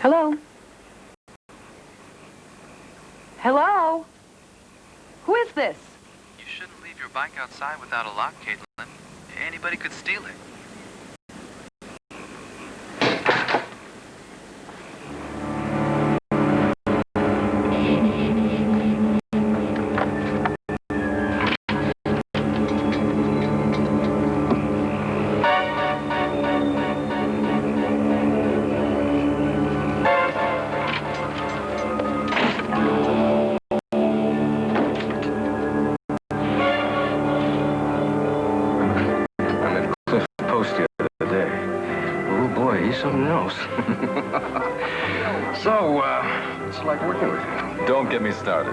Hello? Hello? Who is this? You shouldn't leave your bike outside without a lock, Caitlin. Anybody could steal it. Something else. So, it's like working with you. Don't get me started.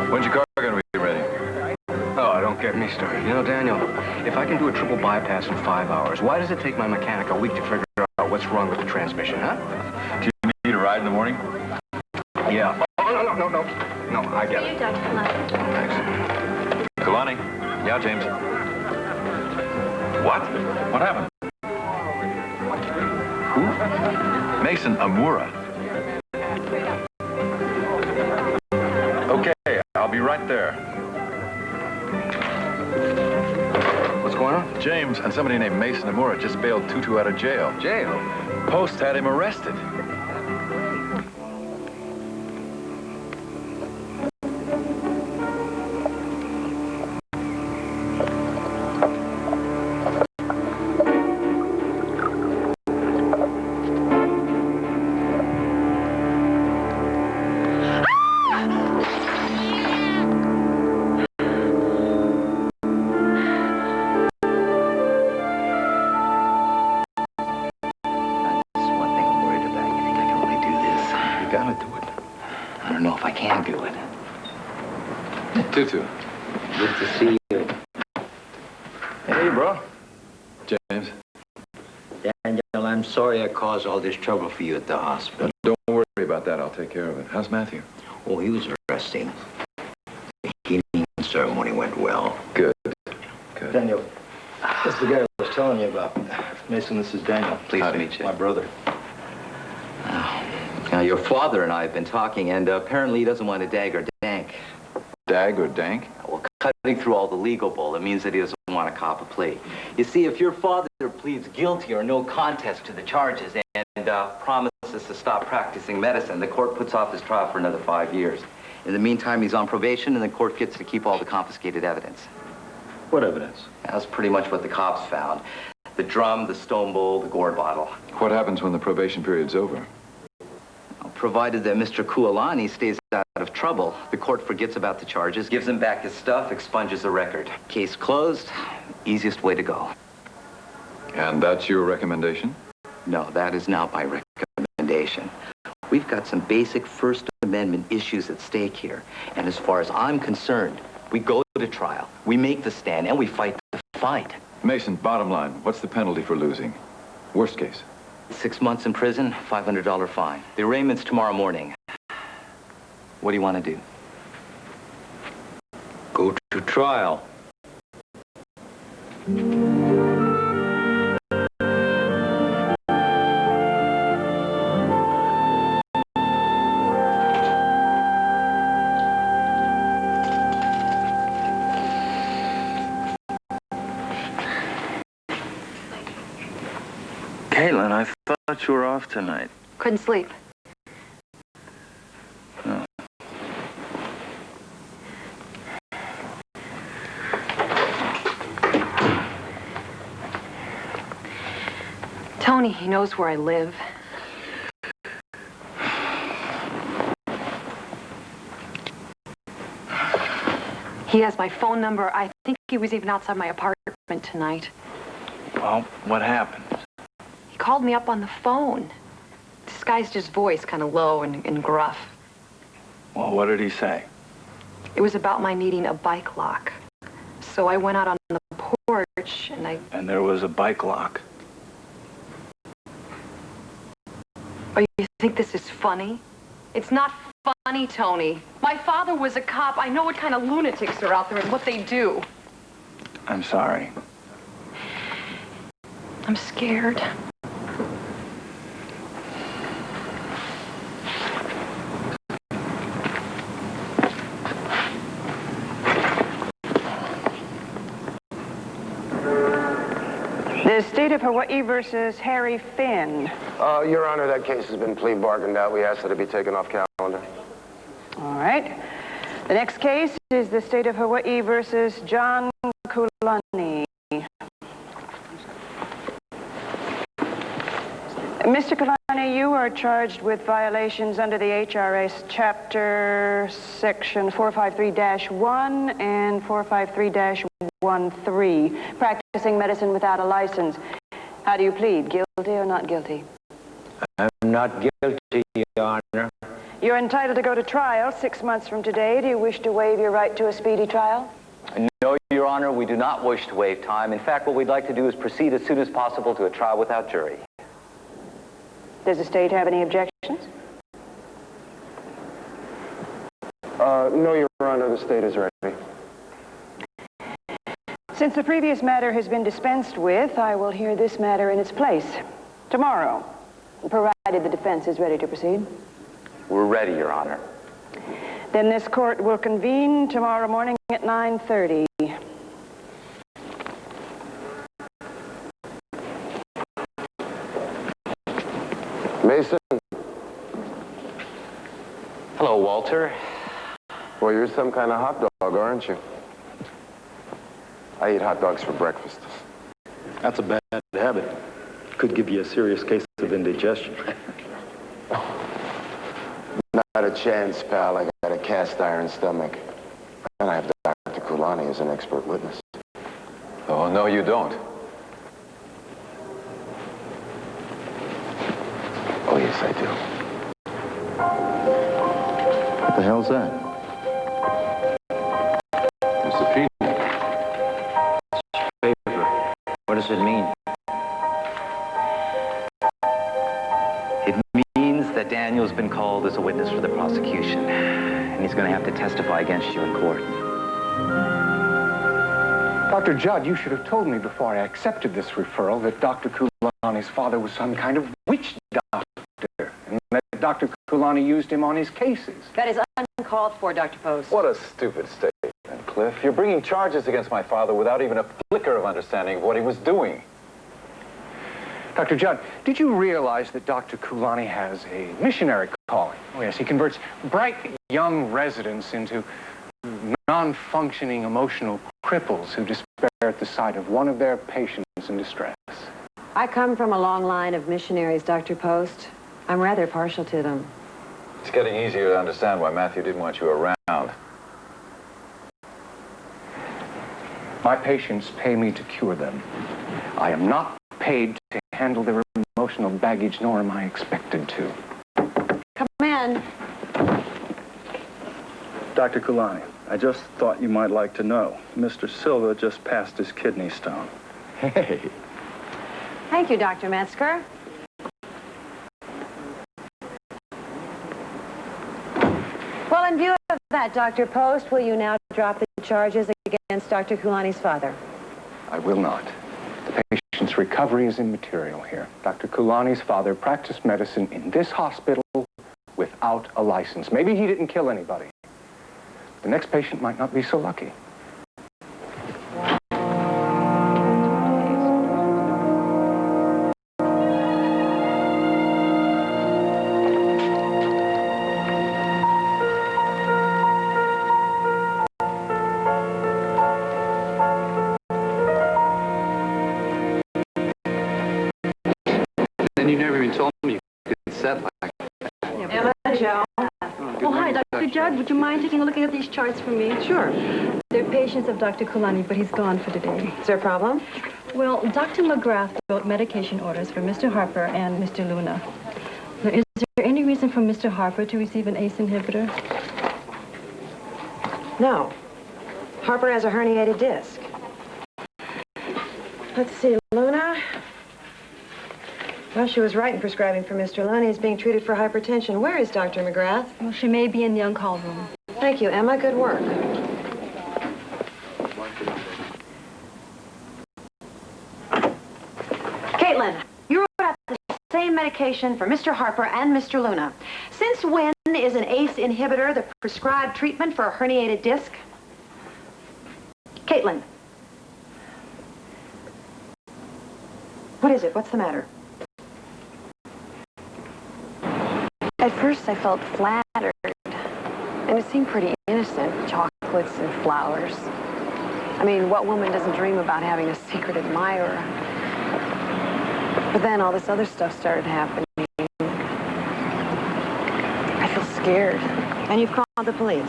When's your car gonna be ready? Oh, don't get me started. You know, Daniel, if I can do a triple bypass in 5 hours, why does it take my mechanic a week to figure out what's wrong with the transmission, huh? Do you need a ride in the morning? Yeah. Oh, no. No, I get it. Thanks. Kalani? Yeah, James. What? What happened? Who? Mason Amura. Okay, I'll be right there. What's going on? James and somebody named Mason Amura just bailed Tutu out of jail. Jail? Post had him arrested. Tutu. Good to see you. Hey, bro. James. Daniel, I'm sorry I caused all this trouble for you at the hospital. Don't worry about that. I'll take care of it. How's Matthew? Oh, he was resting. The healing ceremony went well. Good. Good. Daniel, that's the guy I was telling you about. Mason, this is Daniel. Pleased to meet you. My brother. Now, your father and I have been talking, and apparently he doesn't want to dag or dank. Dag or dank? Well, cutting through all the legal bull, it means that he doesn't want to cop a plea. You see, if your father pleads guilty or no contest to the charges and promises to stop practicing medicine, the court puts off his trial for another 5 years. In the meantime, he's on probation, and the court gets to keep all the confiscated evidence. What evidence? That's pretty much what the cops found. The drum, the stone bowl, the gourd bottle. What happens when the probation period's over? Provided that Mr. Kualani stays out of trouble, the court forgets about the charges, gives him back his stuff, expunges the record. Case closed, easiest way to go. And that's your recommendation? No, that is not my recommendation. We've got some basic First Amendment issues at stake here. And as far as I'm concerned, we go to trial, we make the stand, and we fight the fight. Mason, bottom line, what's the penalty for losing? Worst case? 6 months in prison, $500 fine. The arraignment's tomorrow morning. What do you want to do? Go to trial. Caitlin, I thought you were off tonight. Couldn't sleep. Oh. Tony, he knows where I live. He has my phone number. I think he was even outside my apartment tonight. Well, what happened? He called me up on the phone. Disguised his voice kind of low and gruff. Well, what did he say? It was about my needing a bike lock. So I went out on the porch and I... And there was a bike lock. Oh, you think this is funny? It's not funny, Tony. My father was a cop. I know what kind of lunatics are out there and what they do. I'm sorry. I'm scared. The state of Hawaii versus Harry Finn. Your Honor, that case has been plea bargained out. We asked that it be taken off calendar. All right. The next case is the state of Hawaii versus John Kulani. Mr. Kulani, you are charged with violations under the HRS Chapter Section 453-1 and 453-13, practicing medicine without a license. How do you plead, guilty or not guilty? I'm not guilty, Your Honor. You're entitled to go to trial 6 months from today. Do you wish to waive your right to a speedy trial? No, Your Honor, we do not wish to waive time. In fact, what we'd like to do is proceed as soon as possible to a trial without jury. Does the state have any objections? No, Your Honor, the state is ready. Since the previous matter has been dispensed with, I will hear this matter in its place tomorrow, provided the defense is ready to proceed. We're ready, Your Honor. Then this court will convene tomorrow morning at 9:30. Mason? Hello, Walter. Well, you're some kind of hot dog, aren't you? I eat hot dogs for breakfast. That's a bad habit. Could give you a serious case of indigestion. Not a chance, pal. I got a cast iron stomach. And I have Dr. Kulani as an expert witness. Oh, no, you don't. Oh, yes, I do. What the hell's that? A subpoena. Paper. What does it mean? It means that Daniel's been called as a witness for the prosecution, and he's going to have to testify against you in court. Dr. Judd, you should have told me before I accepted this referral that Dr. Kulani's father was some kind of witch doctor, and that Dr. Kulani used him on his cases. That is uncalled for, Dr. Post. What a stupid statement, Cliff. You're bringing charges against my father without even a flicker of understanding of what he was doing. Dr. Judd, did you realize that Dr. Kulani has a missionary calling? Oh, yes, he converts bright young residents into non-functioning emotional cripples who despair at the sight of one of their patients in distress. I come from a long line of missionaries, Dr. Post. I'm rather partial to them. It's getting easier to understand why Matthew didn't want you around. My patients pay me to cure them. I am not paid to handle their emotional baggage, nor am I expected to. Come in. Dr. Kulani, I just thought you might like to know. Mr. Silva just passed his kidney stone. Hey. Thank you, Dr. Metzger. Well, in view of that, Dr. Post, will you now drop the charges against Dr. Kulani's father? I will not. The patient's recovery is immaterial here. Dr. Kulani's father practiced medicine in this hospital without a license. Maybe he didn't kill anybody. The next patient might not be so lucky. Then you never even told me you could set like that. Emma, Joe. Oh, hi, Dr. Judd. Would you mind taking a look at these charts for me? Sure. They're patients of Dr. Kulani, but he's gone for today. Is there a problem? Well, Dr. McGrath wrote medication orders for Mr. Harper and Mr. Luna. Now, is there any reason for Mr. Harper to receive an ACE inhibitor? No. Harper has a herniated disc. Let's see, Luna. Well, she was right in prescribing for Mr. Luna. He's being treated for hypertension. Where is Dr. McGrath? Well, she may be in the on-call room. Thank you, Emma. Good work. Caitlin, you wrote out the same medication for Mr. Harper and Mr. Luna. Since when is an ACE inhibitor the prescribed treatment for a herniated disc? Caitlin. What is it? What's the matter? At first, I felt flattered. And it seemed pretty innocent, chocolates and flowers. I mean, what woman doesn't dream about having a secret admirer? But then all this other stuff started happening. I feel scared. And you've called the police?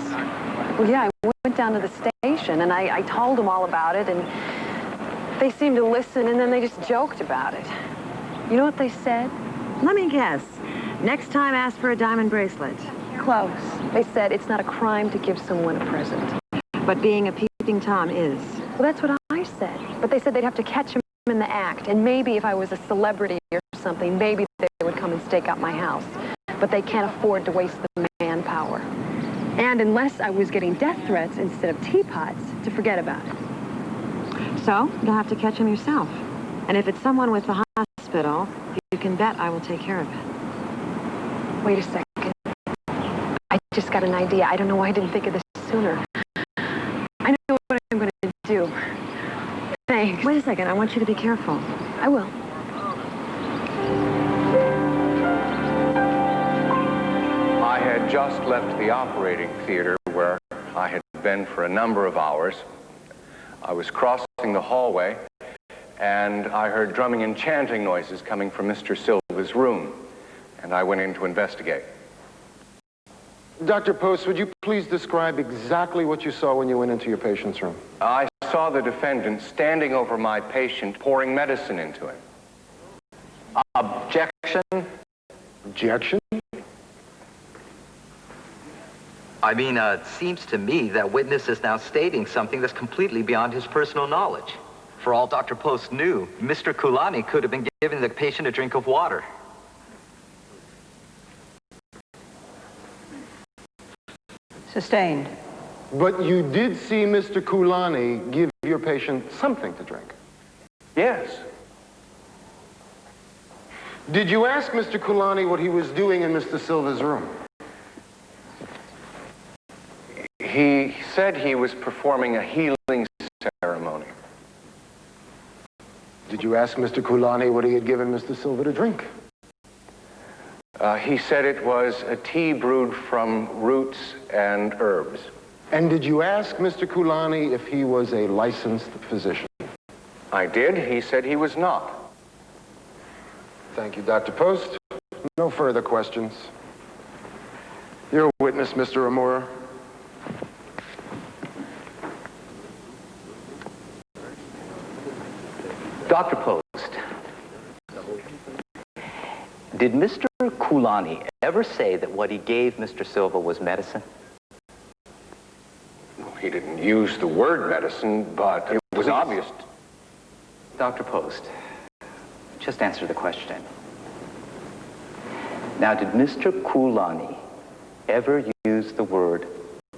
Well, yeah, I went down to the station, and I told them all about it, and they seemed to listen, and then they just joked about it. You know what they said? Let me guess. Next time, ask for a diamond bracelet. Close. They said it's not a crime to give someone a present. But being a peeping Tom is. Well, that's what I said. But they said they'd have to catch him in the act, and maybe if I was a celebrity or something, maybe they would come and stake out my house. But they can't afford to waste the manpower. And unless I was getting death threats instead of teapots, to forget about it. So, you'll have to catch him yourself. And if it's someone with the hospital, you can bet I will take care of it. Wait a second. I just got an idea. I don't know why I didn't think of this sooner. I know what I'm going to do. Thanks. Wait a second. I want you to be careful. I will. I had just left the operating theater where I had been for a number of hours. I was crossing the hallway, and I heard drumming and chanting noises coming from Mr. Silva's room, and I went in to investigate. Dr. Post, would you please describe exactly what you saw when you went into your patient's room? I saw the defendant standing over my patient, pouring medicine into him. Objection. Objection? I mean, it seems to me that witness is now stating something that's completely beyond his personal knowledge. For all Dr. Post knew, Mr. Kulani could have been giving the patient a drink of water. Sustained. But you did see Mr. Kulani give your patient something to drink. Yes. Did you ask Mr. Kulani what he was doing in Mr. Silva's room? He said he was performing a healing ceremony. Did you ask Mr. Kulani what he had given Mr. Silva to drink? He said it was a tea brewed from roots and herbs. And did you ask Mr. Kulani if he was a licensed physician? I did. He said he was not. Thank you, Dr. Post. No further questions. Your witness, Mr. Amora. Dr. Post, did Mr. Kulani ever say that what he gave Mr. Silva was medicine? Well, he didn't use the word medicine, but it was obvious. Dr. Post, just answer the question. Now, did Mr. Kulani ever use the word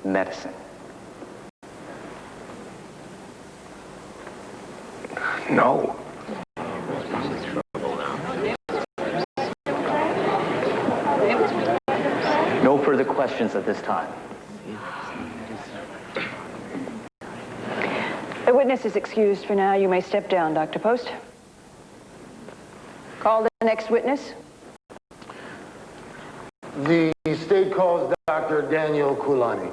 medicine? No. No further questions at this time. The witness is excused for now. You may step down, Dr. Post. Call the next witness. The state calls Dr. Daniel Kulani.